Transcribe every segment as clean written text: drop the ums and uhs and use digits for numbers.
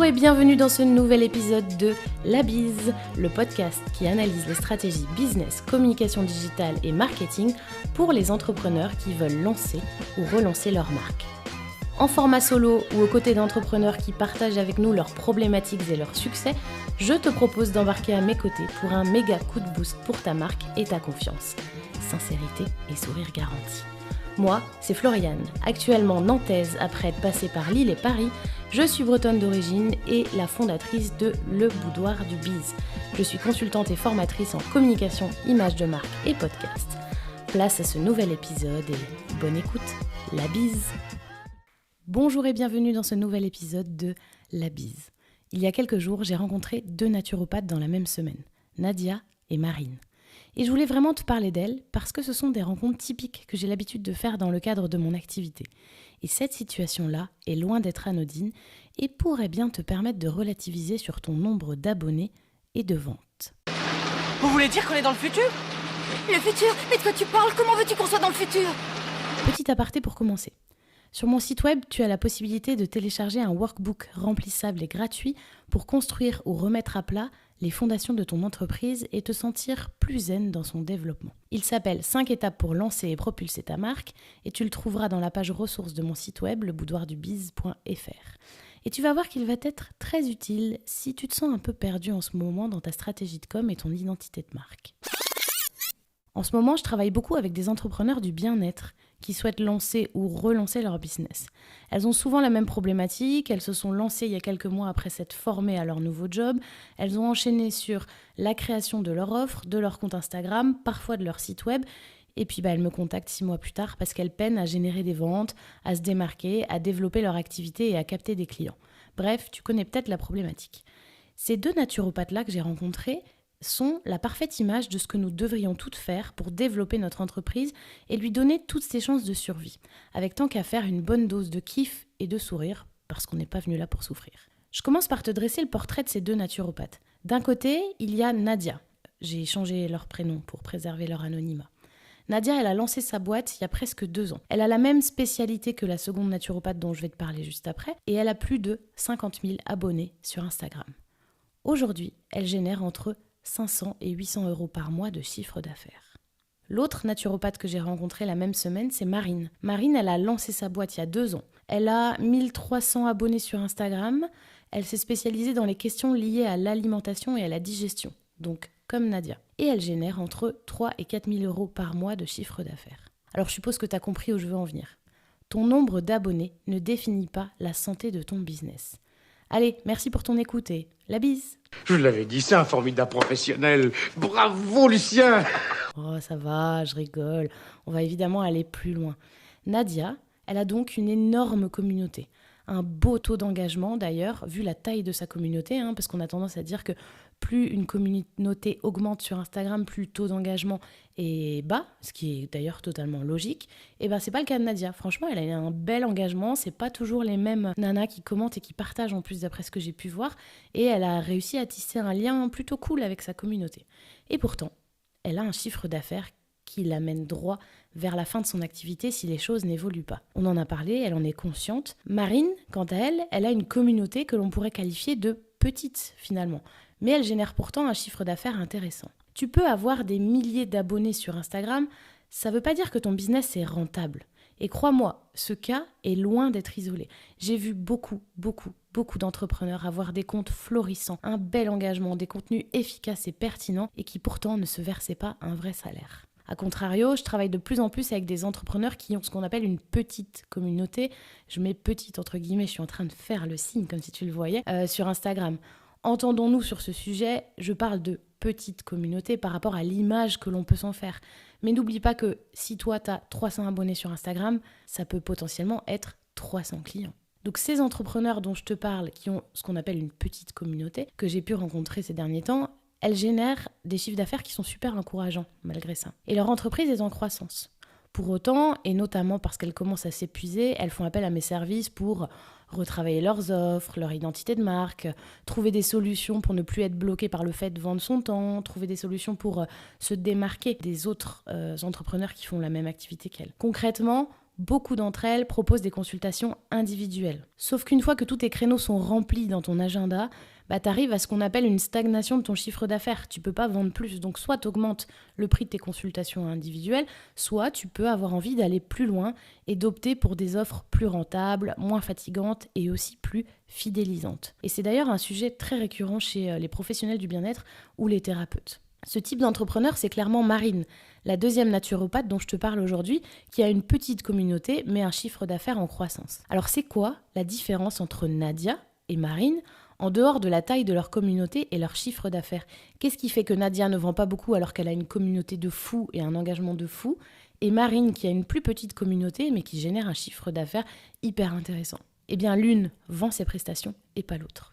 Bonjour et bienvenue dans ce nouvel épisode de La Bise, le podcast qui analyse les stratégies business, communication digitale et marketing pour les entrepreneurs qui veulent lancer ou relancer leur marque. En format solo ou aux côtés d'entrepreneurs qui partagent avec nous leurs problématiques et leurs succès, je te propose d'embarquer à mes côtés pour un méga coup de boost pour ta marque et ta confiance. Sincérité et sourire garanti. Moi, c'est Floriane, actuellement nantaise après être passée par Lille et Paris. Je suis bretonne d'origine et la fondatrice de Le Boudoir du Biz. Je suis consultante et formatrice en communication, image de marque et podcast. Place à ce nouvel épisode et bonne écoute, La Bise. Bonjour et bienvenue dans ce nouvel épisode de La Bise. Il y a quelques jours, j'ai rencontré deux naturopathes dans la même semaine, Nadia et Marine. Et je voulais vraiment te parler d'elles parce que ce sont des rencontres typiques que j'ai l'habitude de faire dans le cadre de mon activité. Et cette situation-là est loin d'être anodine et pourrait bien te permettre de relativiser sur ton nombre d'abonnés et de ventes. Vous voulez dire qu'on est dans le futur ? Le futur ? Mais de quoi tu parles ? Comment veux-tu qu'on soit dans le futur ? Petit aparté pour commencer. Sur mon site web, tu as la possibilité de télécharger un workbook remplissable et gratuit pour construire ou remettre à plat les fondations de ton entreprise et te sentir plus zen dans son développement. Il s'appelle 5 étapes pour lancer et propulser ta marque et tu le trouveras dans la page ressources de mon site web, leboudoirdubiz.fr. Et tu vas voir qu'il va être très utile si tu te sens un peu perdu en ce moment dans ta stratégie de com et ton identité de marque. En ce moment, je travaille beaucoup avec des entrepreneurs du bien-être qui souhaitent lancer ou relancer leur business. Elles ont souvent la même problématique, elles se sont lancées il y a quelques mois après s'être formées à leur nouveau job, elles ont enchaîné sur la création de leur offre, de leur compte Instagram, parfois de leur site web, et puis elles me contactent 6 mois plus tard parce qu'elles peinent à générer des ventes, à se démarquer, à développer leur activité et à capter des clients. Bref, tu connais peut-être la problématique. Ces deux naturopathes-là que j'ai rencontrés sont la parfaite image de ce que nous devrions toutes faire pour développer notre entreprise et lui donner toutes ses chances de survie, avec tant qu'à faire une bonne dose de kiff et de sourire, parce qu'on n'est pas venu là pour souffrir. Je commence par te dresser le portrait de ces deux naturopathes. D'un côté, il y a Nadia. J'ai changé leur prénom pour préserver leur anonymat. Nadia, elle a lancé sa boîte il y a presque 2 ans. Elle a la même spécialité que la seconde naturopathe dont je vais te parler juste après, et elle a plus de 50 000 abonnés sur Instagram. Aujourd'hui, elle génère entre 500 et 800 euros par mois de chiffre d'affaires. L'autre naturopathe que j'ai rencontrée la même semaine, c'est Marine. Marine, elle a lancé sa boîte il y a 2 ans. Elle a 1300 abonnés sur Instagram. Elle s'est spécialisée dans les questions liées à l'alimentation et à la digestion, donc comme Nadia. Et elle génère entre 3 et 4 000 euros par mois de chiffre d'affaires. Alors je suppose que tu as compris où je veux en venir. Ton nombre d'abonnés ne définit pas la santé de ton business. Allez, merci pour ton écoute et la bise. Je l'avais dit, c'est un formidable professionnel. Bravo, Lucien. Oh, ça va, je rigole. On va évidemment aller plus loin. Nadia, elle a donc une énorme communauté. Un beau taux d'engagement d'ailleurs, vu la taille de sa communauté, parce qu'on a tendance à dire que plus une communauté augmente sur Instagram, plus le taux d'engagement est bas, ce qui est d'ailleurs totalement logique. Et c'est pas le cas de Nadia. Franchement, elle a un bel engagement. C'est pas toujours les mêmes nanas qui commentent et qui partagent en plus d'après ce que j'ai pu voir. Et elle a réussi à tisser un lien plutôt cool avec sa communauté. Et pourtant, elle a un chiffre d'affaires qui l'amène droit vers la fin de son activité si les choses n'évoluent pas. On en a parlé, elle en est consciente. Marine, quant à elle, elle a une communauté que l'on pourrait qualifier de petite finalement. Mais elle génère pourtant un chiffre d'affaires intéressant. Tu peux avoir des milliers d'abonnés sur Instagram, ça ne veut pas dire que ton business est rentable. Et crois-moi, ce cas est loin d'être isolé. J'ai vu beaucoup d'entrepreneurs avoir des comptes florissants, un bel engagement, des contenus efficaces et pertinents et qui pourtant ne se versaient pas un vrai salaire. A contrario, je travaille de plus en plus avec des entrepreneurs qui ont ce qu'on appelle une petite communauté. Je mets petite entre guillemets, je suis en train de faire le signe comme si tu le voyais, sur Instagram. Entendons-nous sur ce sujet, je parle de petite communauté par rapport à l'image que l'on peut s'en faire. Mais n'oublie pas que si toi, tu as 300 abonnés sur Instagram, ça peut potentiellement être 300 clients. Donc ces entrepreneurs dont je te parle, qui ont ce qu'on appelle une petite communauté, que j'ai pu rencontrer ces derniers temps, elles génèrent des chiffres d'affaires qui sont super encourageants malgré ça. Et leur entreprise est en croissance. Pour autant, et notamment parce qu'elles commencent à s'épuiser, elles font appel à mes services pour retravailler leurs offres, leur identité de marque, trouver des solutions pour ne plus être bloquées par le fait de vendre son temps, trouver des solutions pour se démarquer des autres entrepreneurs qui font la même activité qu'elles. Concrètement, beaucoup d'entre elles proposent des consultations individuelles. Sauf qu'une fois que tous tes créneaux sont remplis dans ton agenda, t'arrives à ce qu'on appelle une stagnation de ton chiffre d'affaires. Tu peux pas vendre plus, donc soit tu augmentes le prix de tes consultations individuelles, soit tu peux avoir envie d'aller plus loin et d'opter pour des offres plus rentables, moins fatigantes et aussi plus fidélisantes. Et c'est d'ailleurs un sujet très récurrent chez les professionnels du bien-être ou les thérapeutes. Ce type d'entrepreneur, c'est clairement Marine, la deuxième naturopathe dont je te parle aujourd'hui, qui a une petite communauté mais un chiffre d'affaires en croissance. Alors c'est quoi la différence entre Nadia et Marine en dehors de la taille de leur communauté et leur chiffre d'affaires? Qu'est-ce qui fait que Nadia ne vend pas beaucoup alors qu'elle a une communauté de fous et un engagement de fous, et Marine qui a une plus petite communauté mais qui génère un chiffre d'affaires hyper intéressant? Eh bien l'une vend ses prestations et pas l'autre.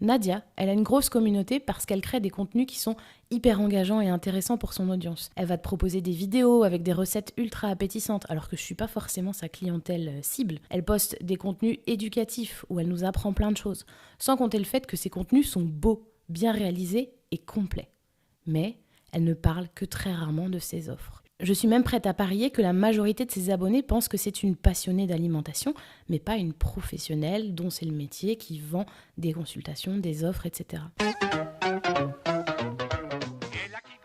Nadia, elle a une grosse communauté parce qu'elle crée des contenus qui sont hyper engageants et intéressants pour son audience. Elle va te proposer des vidéos avec des recettes ultra appétissantes, alors que je suis pas forcément sa clientèle cible. Elle poste des contenus éducatifs où elle nous apprend plein de choses, sans compter le fait que ces contenus sont beaux, bien réalisés et complets. Mais elle ne parle que très rarement de ses offres. Je suis même prête à parier que la majorité de ses abonnés pensent que c'est une passionnée d'alimentation, mais pas une professionnelle dont c'est le métier qui vend des consultations, des offres, etc.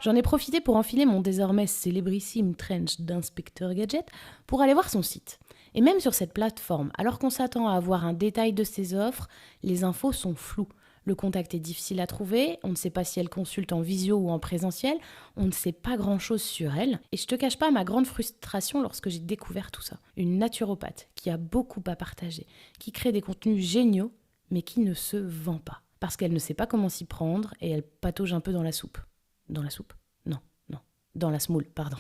J'en ai profité pour enfiler mon désormais célébrissime trench d'inspecteur gadget pour aller voir son site. Et même sur cette plateforme, alors qu'on s'attend à avoir un détail de ses offres, les infos sont floues. Le contact est difficile à trouver, on ne sait pas si elle consulte en visio ou en présentiel, on ne sait pas grand-chose sur elle. Et je te cache pas ma grande frustration lorsque j'ai découvert tout ça. Une naturopathe qui a beaucoup à partager, qui crée des contenus géniaux, mais qui ne se vend pas. Parce qu'elle ne sait pas comment s'y prendre et elle patauge un peu dans la soupe. Dans la soupe ? Non. Dans la semoule, pardon.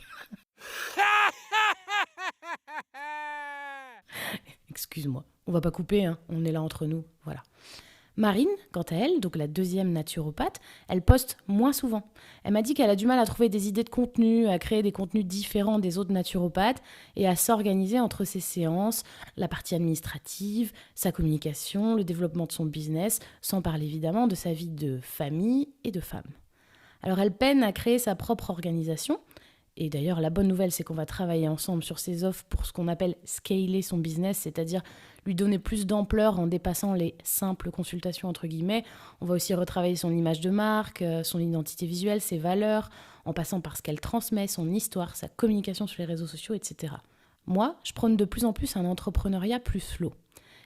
Excuse-moi, on va pas couper, hein, on est là entre nous, voilà. Marine, quant à elle, donc la deuxième naturopathe, elle poste moins souvent. Elle m'a dit qu'elle a du mal à trouver des idées de contenu, à créer des contenus différents des autres naturopathes et à s'organiser entre ses séances, la partie administrative, sa communication, le développement de son business, sans parler évidemment de sa vie de famille et de femme. Alors elle peine à créer sa propre organisation. Et d'ailleurs, la bonne nouvelle, c'est qu'on va travailler ensemble sur ses offres pour ce qu'on appelle scaler son business, c'est-à-dire lui donner plus d'ampleur en dépassant les simples consultations, entre guillemets. On va aussi retravailler son image de marque, son identité visuelle, ses valeurs, en passant par ce qu'elle transmet, son histoire, sa communication sur les réseaux sociaux, etc. Moi, je prône de plus en plus un entrepreneuriat plus slow.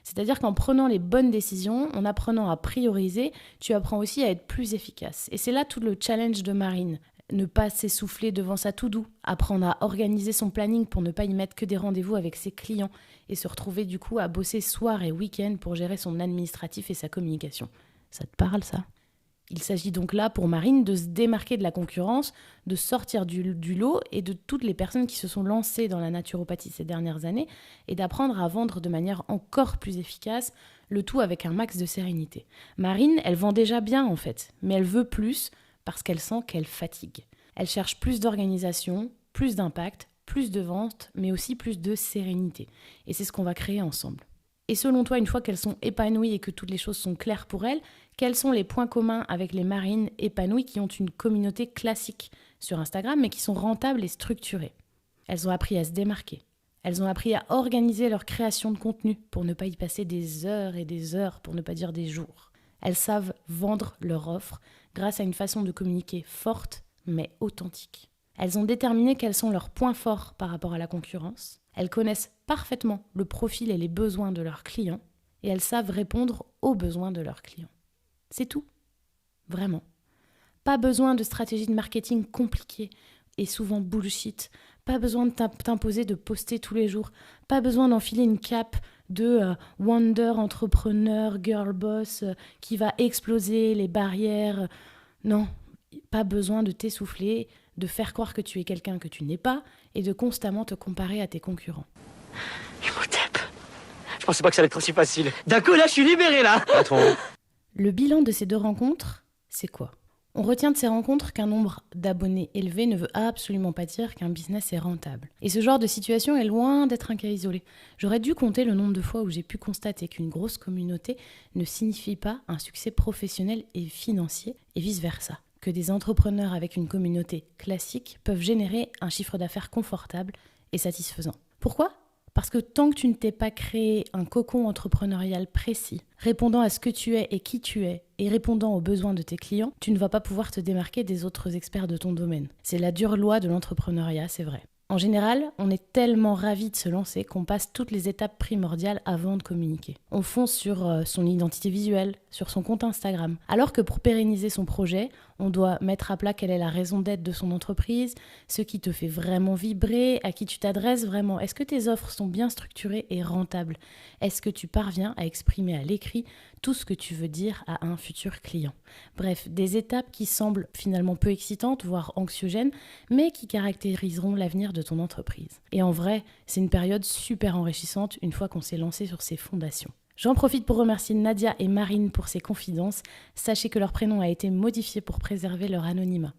C'est-à-dire qu'en prenant les bonnes décisions, en apprenant à prioriser, tu apprends aussi à être plus efficace. Et c'est là tout le challenge de Marine. Ne pas s'essouffler devant sa to-do, apprendre à organiser son planning pour ne pas y mettre que des rendez-vous avec ses clients et se retrouver du coup à bosser soir et week-end pour gérer son administratif et sa communication. Ça te parle ça ? Il s'agit donc là pour Marine de se démarquer de la concurrence, de sortir du lot et de toutes les personnes qui se sont lancées dans la naturopathie ces dernières années et d'apprendre à vendre de manière encore plus efficace, le tout avec un max de sérénité. Marine, elle vend déjà bien en fait, mais elle veut plus parce qu'elle sent qu'elle fatigue. Elle cherche plus d'organisation, plus d'impact, plus de ventes, mais aussi plus de sérénité. Et c'est ce qu'on va créer ensemble. Et selon toi, une fois qu'elles sont épanouies et que toutes les choses sont claires pour elles, quels sont les points communs avec les marines épanouies qui ont une communauté classique sur Instagram, mais qui sont rentables et structurées ? Elles ont appris à se démarquer. Elles ont appris à organiser leur création de contenu pour ne pas y passer des heures et des heures, pour ne pas dire des jours. Elles savent vendre leur offre grâce à une façon de communiquer forte, mais authentique. Elles ont déterminé quels sont leurs points forts par rapport à la concurrence. Elles connaissent parfaitement le profil et les besoins de leurs clients et elles savent répondre aux besoins de leurs clients. C'est tout. Vraiment. Pas besoin de stratégie de marketing compliquée et souvent bullshit. Pas besoin de t'imposer de poster tous les jours. Pas besoin d'enfiler une cape de Wonder Entrepreneur, Girl Boss qui va exploser les barrières. Non, pas besoin de t'essouffler, de faire croire que tu es quelqu'un que tu n'es pas et de constamment te comparer à tes concurrents. Imhotep, je pensais pas que ça allait être aussi facile. D'un coup, là, je suis libéré, là. Patron. Le bilan de ces deux rencontres, c'est quoi ? On retient de ces rencontres qu'un nombre d'abonnés élevé ne veut absolument pas dire qu'un business est rentable. Et ce genre de situation est loin d'être un cas isolé. J'aurais dû compter le nombre de fois où j'ai pu constater qu'une grosse communauté ne signifie pas un succès professionnel et financier, et vice-versa. Que des entrepreneurs avec une communauté classique peuvent générer un chiffre d'affaires confortable et satisfaisant. Pourquoi ? Parce que tant que tu ne t'es pas créé un cocon entrepreneurial précis, répondant à ce que tu es et qui tu es, et répondant aux besoins de tes clients, tu ne vas pas pouvoir te démarquer des autres experts de ton domaine. C'est la dure loi de l'entrepreneuriat, c'est vrai. En général, on est tellement ravi de se lancer qu'on passe toutes les étapes primordiales avant de communiquer. On fonce sur son identité visuelle, sur son compte Instagram. Alors que pour pérenniser son projet, on doit mettre à plat quelle est la raison d'être de son entreprise, ce qui te fait vraiment vibrer, à qui tu t'adresses vraiment. Est-ce que tes offres sont bien structurées et rentables ? Est-ce que tu parviens à exprimer à l'écrit tout ce que tu veux dire à un futur client ? Bref, des étapes qui semblent finalement peu excitantes, voire anxiogènes, mais qui caractériseront l'avenir de ton entreprise. Et en vrai, c'est une période super enrichissante une fois qu'on s'est lancé sur ses fondations. J'en profite pour remercier Nadia et Marine pour ces confidences. Sachez que leur prénom a été modifié pour préserver leur anonymat.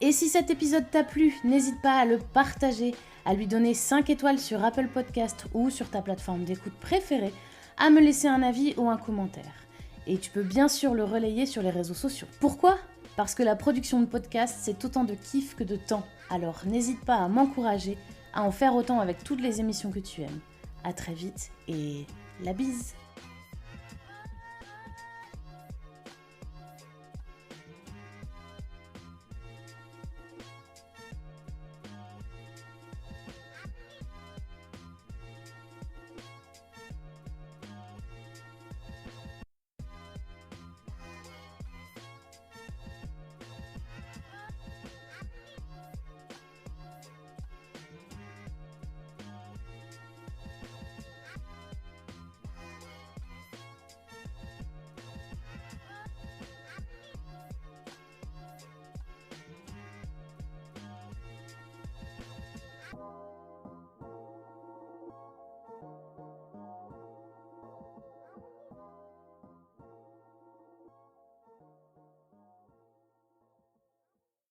Et si cet épisode t'a plu, n'hésite pas à le partager, à lui donner 5 étoiles sur Apple Podcast ou sur ta plateforme d'écoute préférée, à me laisser un avis ou un commentaire. Et tu peux bien sûr le relayer sur les réseaux sociaux. Pourquoi ? Parce que la production de podcast, c'est autant de kiff que de temps. Alors n'hésite pas à m'encourager, à en faire autant avec toutes les émissions que tu aimes. À très vite et la bise.